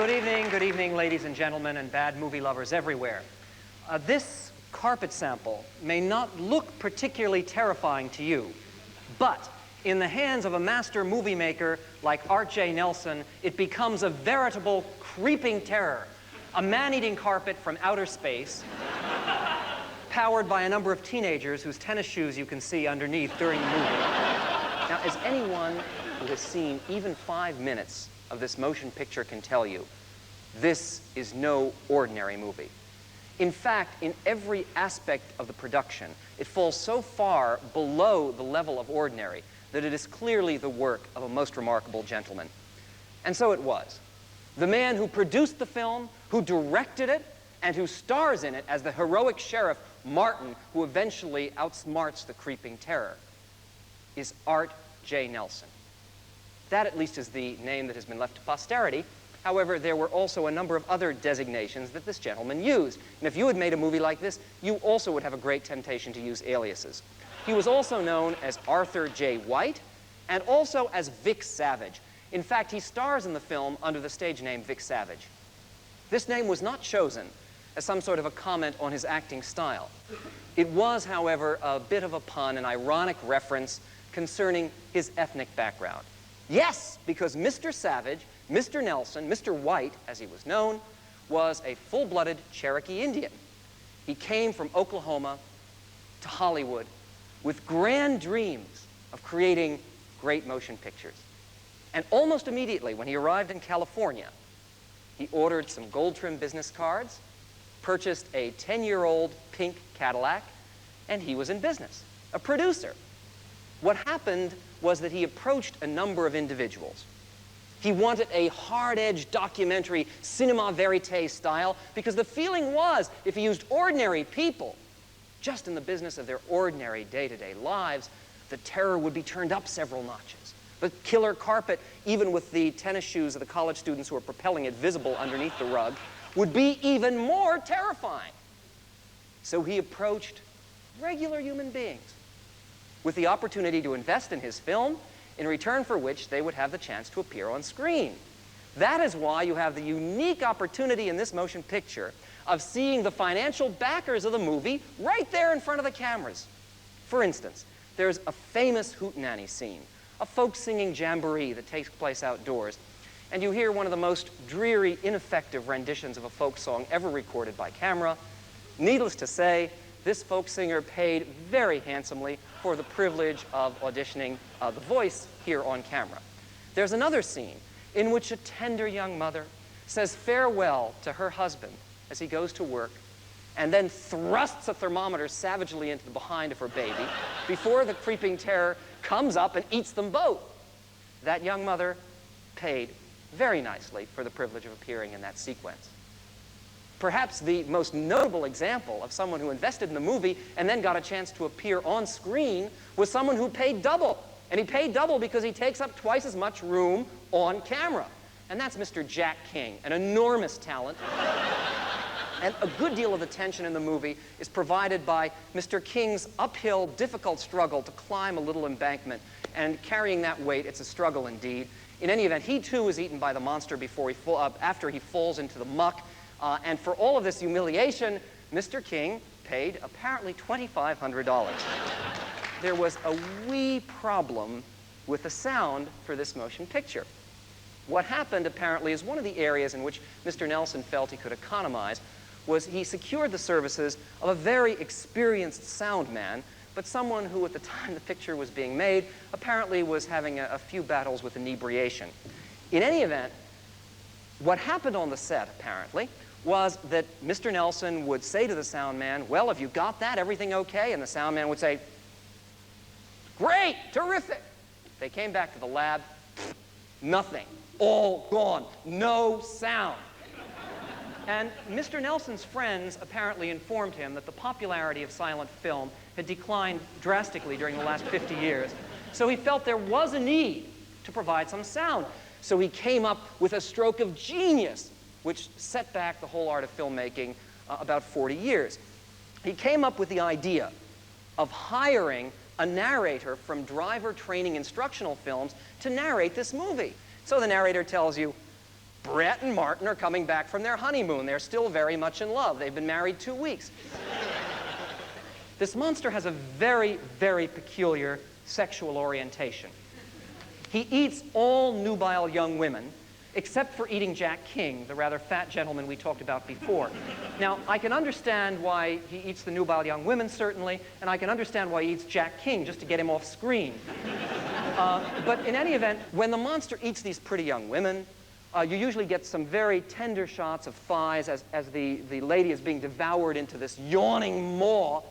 Good evening, ladies and gentlemen, and bad movie lovers everywhere. This carpet sample may not look particularly terrifying to you, but in the hands of a master movie maker like Art J. Nelson, it becomes a veritable creeping terror, a man-eating carpet from outer space, powered by a number of teenagers whose tennis shoes you can see underneath during the movie. Now, as anyone who has seen even 5 minutes of this motion picture can tell you, this is no ordinary movie. In fact, in every aspect of the production, it falls so far below the level of ordinary that it is clearly the work of a most remarkable gentleman. And so it was. The man who produced the film, who directed it, and who stars in it as the heroic sheriff Martin, who eventually outsmarts the creeping terror, is Art J. Nelson. That, at least, is the name that has been left to posterity. However, there were also a number of other designations that this gentleman used. And if you had made a movie like this, you also would have a great temptation to use aliases. He was also known as Arthur J. White and also as Vic Savage. In fact, he stars in the film under the stage name Vic Savage. This name was not chosen as some sort of a comment on his acting style. It was, however, a bit of a pun, an ironic reference concerning his ethnic background. Yes, because Mr. Savage, Mr. Nelson, Mr. White, as he was known, was a full-blooded Cherokee Indian. He came from Oklahoma to Hollywood with grand dreams of creating great motion pictures. And almost immediately, when he arrived in California, he ordered some gold-trimmed business cards, purchased a 10-year-old pink Cadillac, and he was in business, a producer. What happened was that he approached a number of individuals. He wanted a hard-edged documentary, cinema verite style, because the feeling was, if he used ordinary people, just in the business of their ordinary day-to-day lives, the terror would be turned up several notches. The killer carpet, even with the tennis shoes of the college students who were propelling it visible underneath the rug, would be even more terrifying. So he approached regular human beings with the opportunity to invest in his film, in return for which they would have the chance to appear on screen. That is why you have the unique opportunity in this motion picture of seeing the financial backers of the movie right there in front of the cameras. For instance, there's a famous hootenanny scene, a folk singing jamboree that takes place outdoors, and you hear one of the most dreary, ineffective renditions of a folk song ever recorded by camera. Needless to say, this folk singer paid very handsomely for the privilege of auditioning the voice here on camera. There's another scene in which a tender young mother says farewell to her husband as he goes to work and then thrusts a thermometer savagely into the behind of her baby before the creeping terror comes up and eats them both. That young mother paid very nicely for the privilege of appearing in that sequence. Perhaps the most notable example of someone who invested in the movie and then got a chance to appear on screen was someone who paid double. And he paid double because he takes up twice as much room on camera. And that's Mr. Jack King, an enormous talent. And a good deal of the tension in the movie is provided by Mr. King's uphill, difficult struggle to climb a little embankment. And carrying that weight, it's a struggle indeed. In any event, he too is eaten by the monster after he falls into the muck. And for all of this humiliation, Mr. King paid apparently $2,500. There was a wee problem with the sound for this motion picture. What happened, apparently, is one of the areas in which Mr. Nelson felt he could economize was he secured the services of a very experienced sound man, but someone who, at the time the picture was being made, apparently was having a few battles with inebriation. In any event, what happened on the set, apparently, was that Mr. Nelson would say to the sound man, well, have you got that? Everything okay? And the sound man would say, great, terrific. They came back to the lab, nothing, all gone, no sound. And Mr. Nelson's friends apparently informed him that the popularity of silent film had declined drastically during the last 50 years. So he felt there was a need to provide some sound. So he came up with a stroke of genius, which set back the whole art of filmmaking about 40 years. He came up with the idea of hiring a narrator from driver training instructional films to narrate this movie. So the narrator tells you, Brett and Martin are coming back from their honeymoon. They're still very much in love. They've been married 2 weeks. This monster has a very, very peculiar sexual orientation. He eats all nubile young women, except for eating Jack King, the rather fat gentleman we talked about before. Now, I can understand why he eats the nubile young women, certainly, and I can understand why he eats Jack King, just to get him off screen. But in any event, when the monster eats these pretty young women, you usually get some very tender shots of thighs as the lady is being devoured into this yawning maw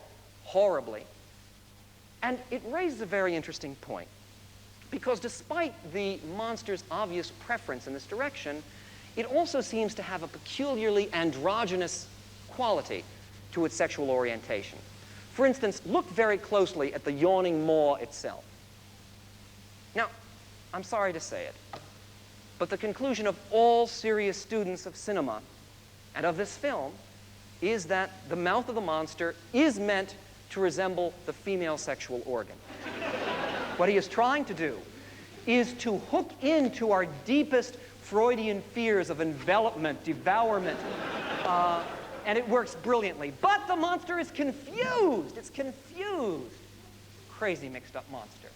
horribly. And it raises a very interesting point, because despite the monster's obvious preference in this direction, it also seems to have a peculiarly androgynous quality to its sexual orientation. For instance, look very closely at the yawning maw itself. Now, I'm sorry to say it, but the conclusion of all serious students of cinema and of this film is that the mouth of the monster is meant to resemble the female sexual organ. What he is trying to do is to hook into our deepest Freudian fears of envelopment, devourment, and it works brilliantly. But the monster is confused. It's confused. Crazy mixed up monster.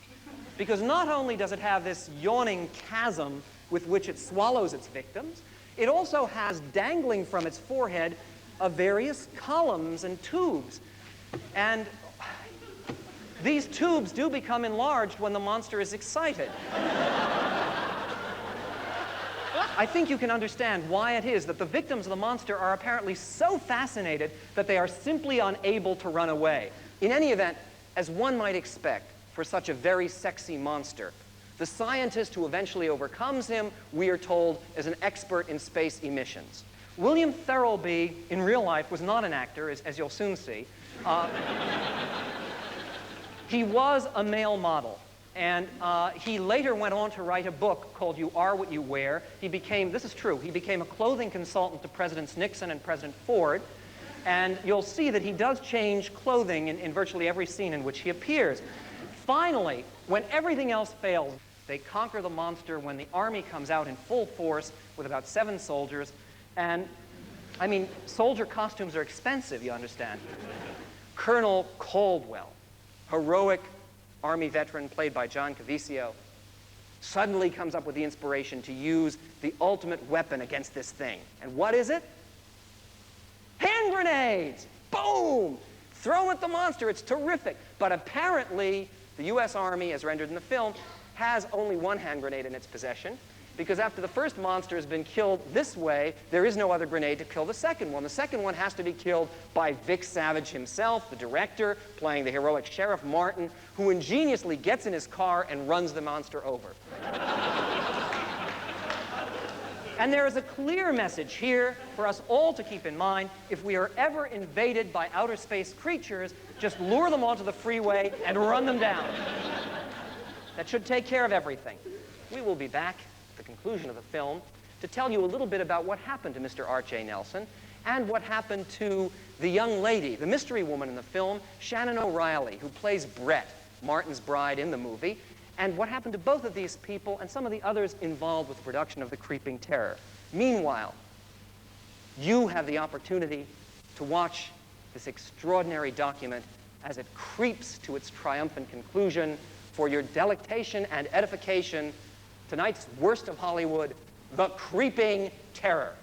Because not only does it have this yawning chasm with which it swallows its victims, it also has dangling from its forehead various columns and tubes. And these tubes do become enlarged when the monster is excited. I think you can understand why it is that the victims of the monster are apparently so fascinated that they are simply unable to run away. In any event, as one might expect for such a very sexy monster, the scientist who eventually overcomes him, we are told, is an expert in space emissions. William Thirlby, in real life, was not an actor, as you'll soon see. He was a male model, and he later went on to write a book called You Are What You Wear. He became, this is true, he became a clothing consultant to Presidents Nixon and President Ford, and you'll see that he does change clothing in virtually every scene in which he appears. Finally, when everything else fails, they conquer the monster when the army comes out in full force with about 7 soldiers, and, I mean, soldier costumes are expensive, you understand. Colonel Caldwell, heroic Army veteran played by John Caviecio, suddenly comes up with the inspiration to use the ultimate weapon against this thing. And what is it? Hand grenades! Boom! Throw them at the monster. It's terrific. But apparently, the U.S. Army, as rendered in the film, has only 1 hand grenade in its possession, because after the first monster has been killed this way, there is no other grenade to kill the second one. The second one has to be killed by Vic Savage himself, the director, playing the heroic Sheriff Martin, who ingeniously gets in his car and runs the monster over. And there is a clear message here for us all to keep in mind. If we are ever invaded by outer space creatures, just lure them onto the freeway and run them down. That should take care of everything. We will be back at the conclusion of the film to tell you a little bit about what happened to Mr. Archie Nelson and what happened to the young lady, the mystery woman in the film, Shannon O'Reilly, who plays Brett, Martin's bride in the movie, and what happened to both of these people and some of the others involved with the production of The Creeping Terror. Meanwhile, you have the opportunity to watch this extraordinary document as it creeps to its triumphant conclusion for your delectation and edification. Tonight's worst of Hollywood, The Creeping Terror.